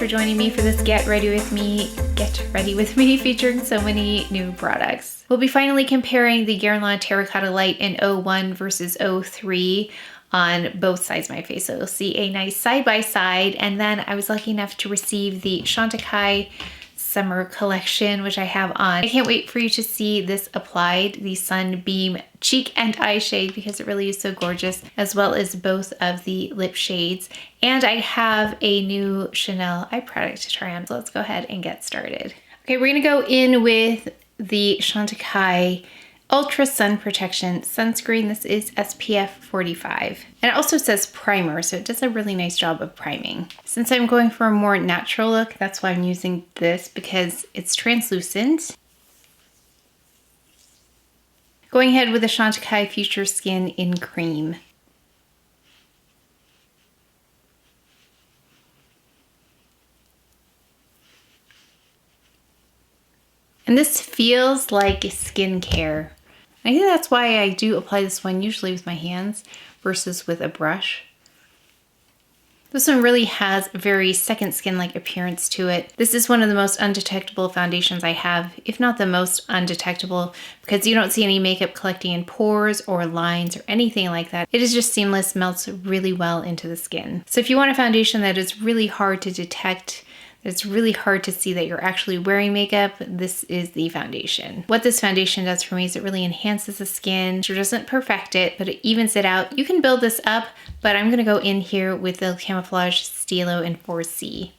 for joining me for this Get Ready With Me featuring so many new products. We'll be finally comparing the Guerlain Terracotta Light in 01 versus 03 on both sides of my face. So you'll see a nice side-by-side. And then I was lucky enough to receive the Chantecaille Summer Collection, which I have on. I can't wait for you to see this applied, the Sunbeam cheek and eye shade, because it really is so gorgeous, as well as both of the lip shades. And I have a new Chanel eye product to try on. So let's go ahead and get started. Okay, we're gonna go in with the Chantecaille Ultra Sun Protection Sunscreen. This is SPF 45. And it also says primer, so it does a really nice job of priming. Since I'm going for a more natural look, that's why I'm using this, because it's translucent. Going ahead with the Chantecaille Future Skin in Cream. And this feels like skincare. I think that's why I do apply this one usually with my hands versus with a brush. This one really has a very second skin-like appearance to it. This is one of the most undetectable foundations I have, if not the most undetectable, because you don't see any makeup collecting in pores or lines or anything like that. It is just seamless, melts really well into the skin. So if you want a foundation that is really hard to detect, it's really hard to see that you're actually wearing makeup, this is the foundation. What this foundation does for me is it really enhances the skin. It doesn't perfect it, but it evens it out. You can build this up, but I'm gonna go in here with the Camouflage Stylo in 4C.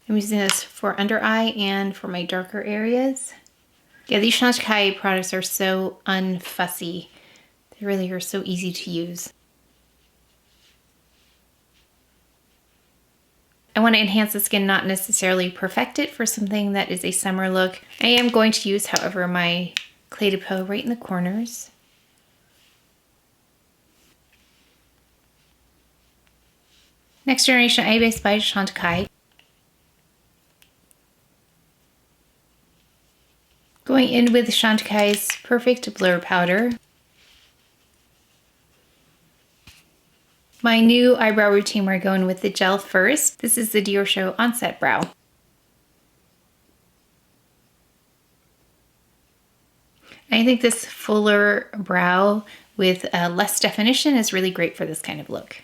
I'm using this for under eye and for my darker areas. Yeah, these Chantecaille products are so unfussy. They really are so easy to use. I want to enhance the skin, not necessarily perfect it for something that is a summer look. I am going to use, however, my Clé de Peau right in the corners. Next Generation Eye Base by Chantecaille. Going in with Chantecaille's Perfect Blur Powder. My new eyebrow routine, we're going with the gel first. This is the DIOR Show Onset Brow. I think this fuller brow with less definition is really great for this kind of look.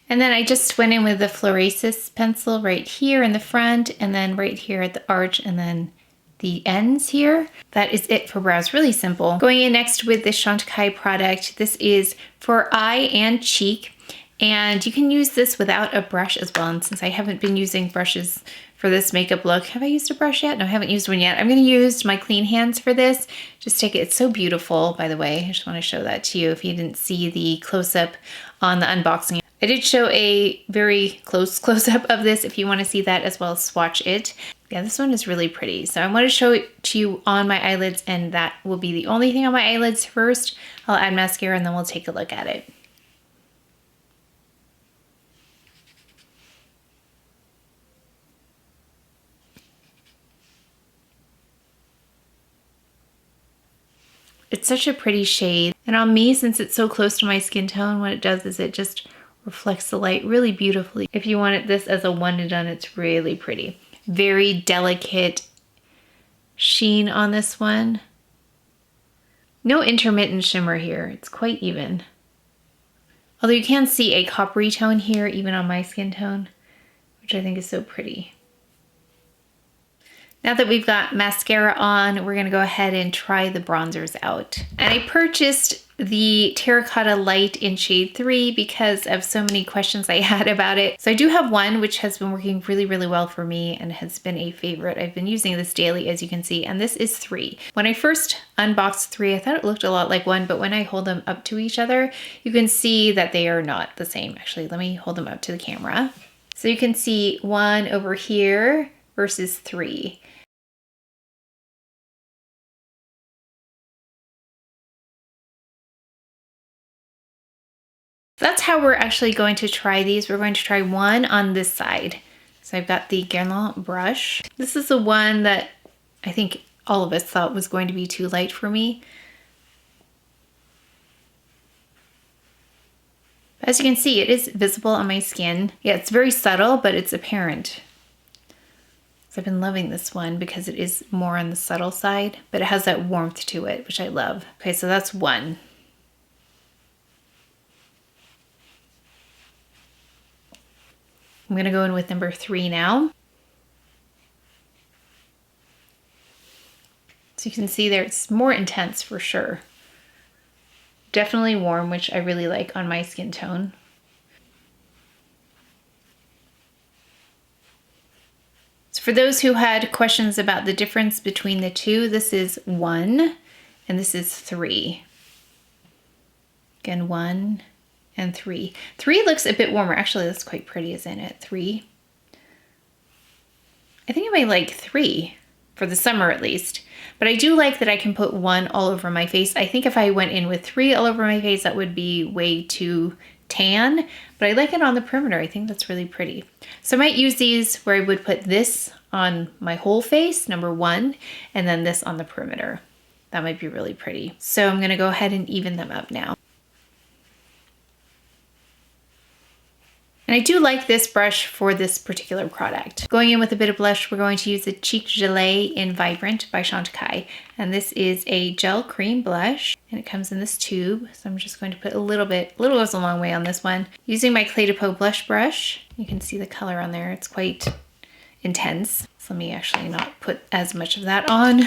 And then I just went in with the Florasis pencil right here in the front, and then right here at the arch, and then the ends here. That is it for brows, really simple. Going in next with the Chantecaille product. This is for eye and cheek, and you can use this without a brush as well. And since I haven't been using brushes for this makeup look, have I used a brush yet? No, I haven't used one yet. I'm gonna use my clean hands for this. Just take it, it's so beautiful, by the way. I just wanna show that to you if you didn't see the close-up on the unboxing. I did show a very close-up of this if you wanna see that, as well as swatch it. Yeah, this one is really pretty. So I want to show it to you on my eyelids, and that will be the only thing on my eyelids first. I'll add mascara and then we'll take a look at it. It's such a pretty shade. And on me, since it's so close to my skin tone, what it does is it just reflects the light really beautifully. If you wanted this as a one and done, it's really pretty. Very delicate sheen on this one. No intermittent shimmer here. It's quite even. Although you can see a coppery tone here, even on my skin tone, which I think is so pretty. Now that we've got mascara on, we're gonna go ahead and try the bronzers out. And I purchased the Terracotta Light in shade 3 because of so many questions I had about it. So I do have one which has been working really, really well for me and has been a favorite. I've been using this daily, as you can see, and this is 3. When I first unboxed 3, I thought it looked a lot like 1, but when I hold them up to each other, you can see that they are not the same. Actually, let me hold them up to the camera. So you can see 1 over here versus 3. That's how we're actually going to try these. We're going to try one on this side. So I've got the Guerlain brush. This is the one that I think all of us thought was going to be too light for me. As you can see, it is visible on my skin. Yeah, it's very subtle, but it's apparent. So I've been loving this one because it is more on the subtle side, but it has that warmth to it, which I love. Okay, so that's one. I'm gonna go in with number 3 now. So you can see there, it's more intense for sure. Definitely warm, which I really like on my skin tone. So for those who had questions about the difference between the two, this is 1 and this is 3. Again, 1 and 3. 3 looks a bit warmer. Actually, that's quite pretty, isn't it? 3. I think I might like 3 for the summer at least. But I do like that I can put 1 all over my face. I think if I went in with 3 all over my face, that would be way too tan. But I like it on the perimeter. I think that's really pretty. So I might use these where I would put this on my whole face, number 1, and then this on the perimeter. That might be really pretty. So I'm gonna go ahead and even them up now. And I do like this brush for this particular product. Going in with a bit of blush, we're going to use the Cheek Gelée in Vibrant by Chantecaille. And this is a gel cream blush, and it comes in this tube. So I'm just going to put a little bit, little goes a long way on this one. Using my Clé de Peau blush brush, you can see the color on there. It's quite intense. So let me actually not put as much of that on.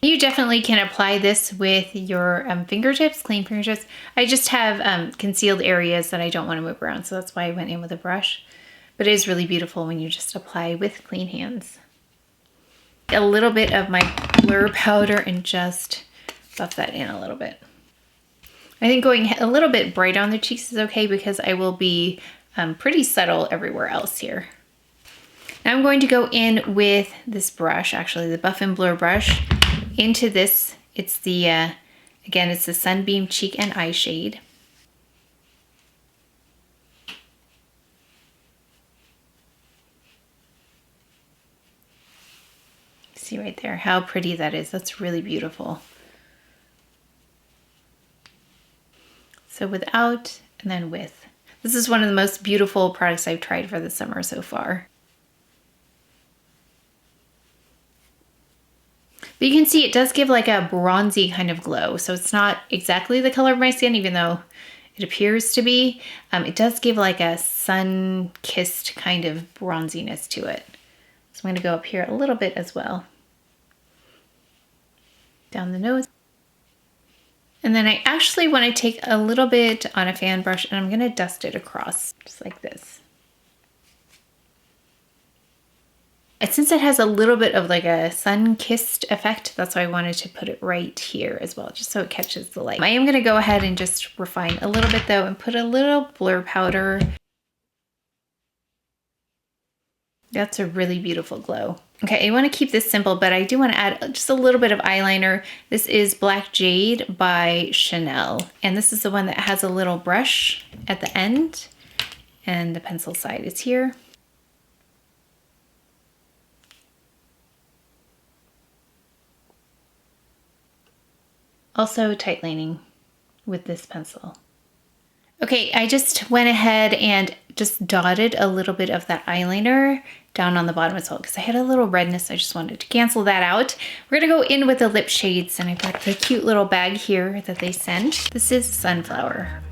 You definitely can apply this with your fingertips, clean fingertips. I just have concealed areas that I don't want to move around, so that's why I went in with a brush. But it is really beautiful when you just apply with clean hands. A little bit of my blur powder and just buff that in a little bit. I think going a little bit bright on the cheeks is okay because I will be pretty subtle everywhere else here. Now I'm going to go in with this brush, actually the Buff and Blur brush. Into this, it's the, again, it's the Sunbeam Cheek and Eye shade. See right there how pretty that is. That's really beautiful. So without and then with. This is one of the most beautiful products I've tried for the summer so far. But you can see it does give like a bronzy kind of glow. So it's not exactly the color of my skin, even though it appears to be. It does give like a sun-kissed kind of bronziness to it. So I'm going to go up here a little bit as well. Down the nose. And then I actually want to take a little bit on a fan brush and I'm going to dust it across, just like this. And since it has a little bit of like a sun-kissed effect, that's why I wanted to put it right here as well, just so it catches the light. I am gonna go ahead and just refine a little bit though and put a little blur powder. That's a really beautiful glow. Okay, I wanna keep this simple, but I do wanna add just a little bit of eyeliner. This is Black Jade by Chanel. And this is the one that has a little brush at the end and the pencil side is here. Also tight lining with this pencil. Okay, I just went ahead and just dotted a little bit of that eyeliner down on the bottom as well because I had a little redness. I just wanted to cancel that out. We're gonna go in with the lip shades and I've got the cute little bag here that they sent. This is Sunflower.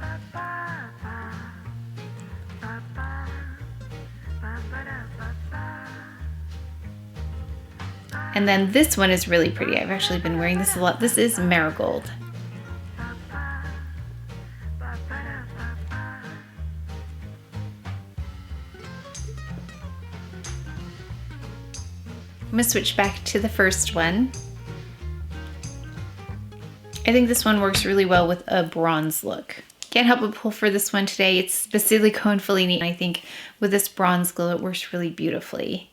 And then this one is really pretty. I've actually been wearing this a lot. This is Marigold. I'm gonna switch back to the first one. I think this one works really well with a bronze look. Can't help but pull for this one today. It's Basilico and Fellini. I think with this bronze glow, it works really beautifully.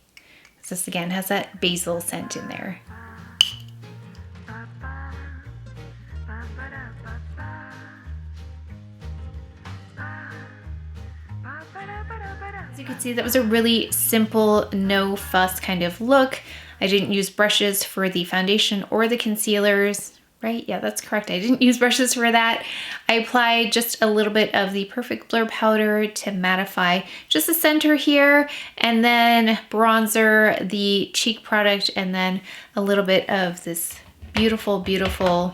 This again has that basil scent in there. As you can see, that was a really simple, no fuss kind of look. I didn't use brushes for the foundation or the concealers. Right? Yeah, that's correct. I didn't use brushes for that. I applied just a little bit of the Perfect Blur powder to mattify just the center here, and then bronzer, the cheek product, and then a little bit of this beautiful, beautiful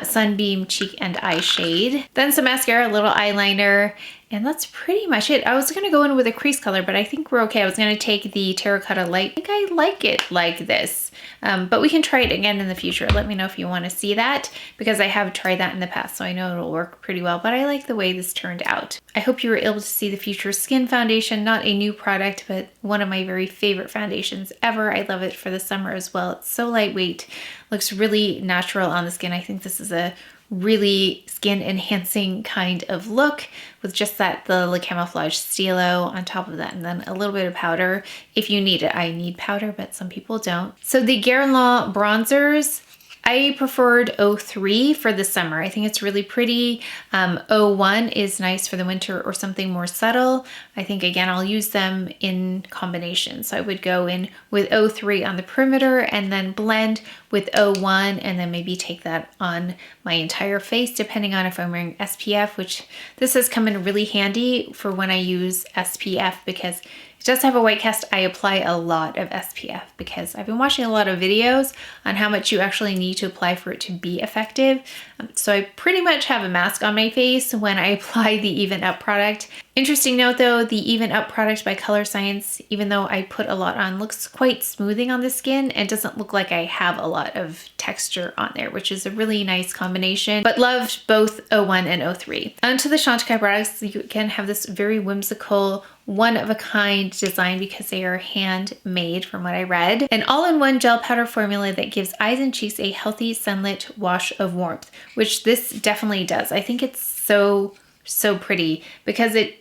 Sunbeam cheek and eye shade. Then some mascara, a little eyeliner, and that's pretty much it. I was gonna go in with a crease color, but I think we're okay. I was gonna take the Terracotta Light. I think I like it like this, but we can try it again in the future. Let me know if you wanna see that, because I have tried that in the past, so I know it'll work pretty well, but I like the way this turned out. I hope you were able to see the Future Skin Foundation, not a new product, but one of my very favorite foundations ever. I love it for the summer as well. It's so lightweight, looks really natural on the skin. I think this is a really skin enhancing kind of look with just the Camouflage Stylo on top of that, and then a little bit of powder if you need it. I need powder, but some people don't. So the Guerlain bronzers, I preferred 03 for the summer. I think it's really pretty. 01 is nice for the winter or something more subtle. I think, again, I'll use them in combination. So I would go in with 03 on the perimeter and then blend with 01, and then maybe take that on my entire face, depending on if I'm wearing SPF, which this has come in really handy for when I use SPF, because it does have a white cast. I apply a lot of SPF because I've been watching a lot of videos on how much you actually need to apply for it to be effective. So I pretty much have a mask on my face when I apply the Even Up product. Interesting note though, the Even Up product by Color Science, even though I put a lot on, looks quite smoothing on the skin and doesn't look like I have a lot of texture on there, which is a really nice combination, but loved both 01 and 03. Onto the Chantecaille products, you again have this very whimsical, one-of-a-kind design because they are handmade from what I read. An all-in-one gel powder formula that gives eyes and cheeks a healthy sunlit wash of warmth, which this definitely does. I think it's so pretty because it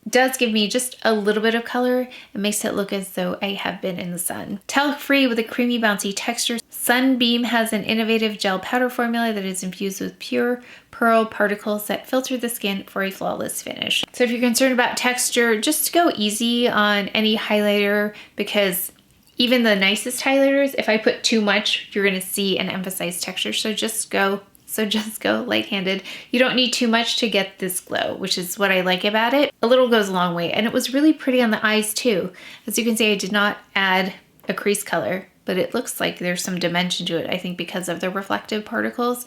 does give me just a little bit of color. It makes it look as though I have been in the sun. Talc-free with a creamy, bouncy texture. Sunbeam has an innovative gel powder formula that is infused with pure pearl particles that filter the skin for a flawless finish. So if you're concerned about texture, just go easy on any highlighter, because even the nicest highlighters, if I put too much, you're gonna see an emphasized texture. So just go light-handed. You don't need too much to get this glow, which is what I like about it. A little goes a long way, and it was really pretty on the eyes too. As you can see, I did not add a crease color, but it looks like there's some dimension to it, I think because of the reflective particles.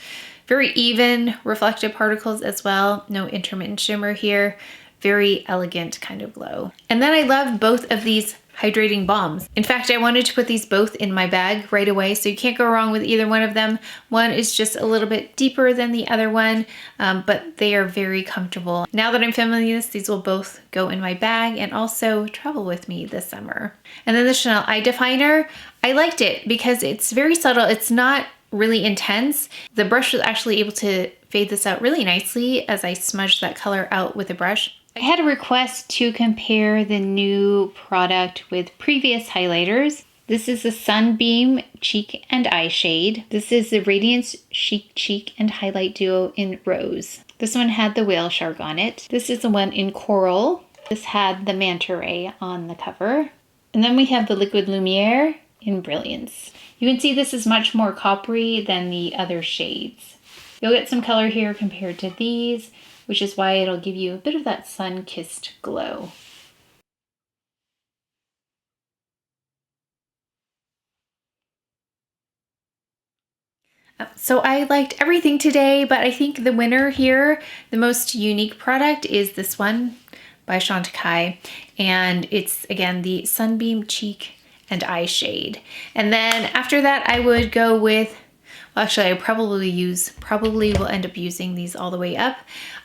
Very even reflective particles as well. No intermittent shimmer here. Very elegant kind of glow. And then I love both of these hydrating balms. In fact, I wanted to put these both in my bag right away, so you can't go wrong with either one of them. One is just a little bit deeper than the other one, but they are very comfortable. Now that I'm filming this, these will both go in my bag and also travel with me this summer. And then the Chanel Eye Definer, I liked it because it's very subtle. It's not really intense. The brush was actually able to fade this out really nicely as I smudged that color out with a brush. I had a request to compare the new product with previous highlighters. This is the Sunbeam Cheek and Eye Shade. This is the Radiance Chic Cheek and Highlight Duo in Rose. This one had the whale shark on it. This is the one in Coral. This had the manta ray on the cover. And then we have the Liquid Lumiere in Brilliance. You can see this is much more coppery than the other shades. You'll get some color here compared to these, which is why it'll give you a bit of that sun-kissed glow. So I liked everything today, but I think the winner here, the most unique product, is this one by Chantecaille. And it's, again, the Sunbeam Cheek and Eye Shade. And then after that, I would go with, well, actually, I probably will end up using these all the way up.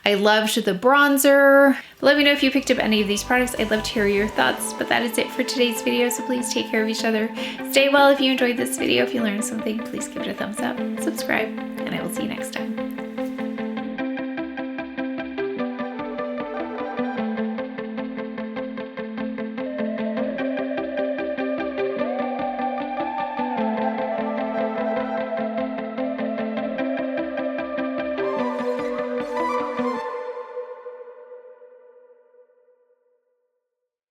I loved the bronzer. Let me know if you picked up any of these products. I'd love to hear your thoughts, but that is it for today's video. So please take care of each other. Stay well if you enjoyed this video. If you learned something, please give it a thumbs up, subscribe, and I will see you next time.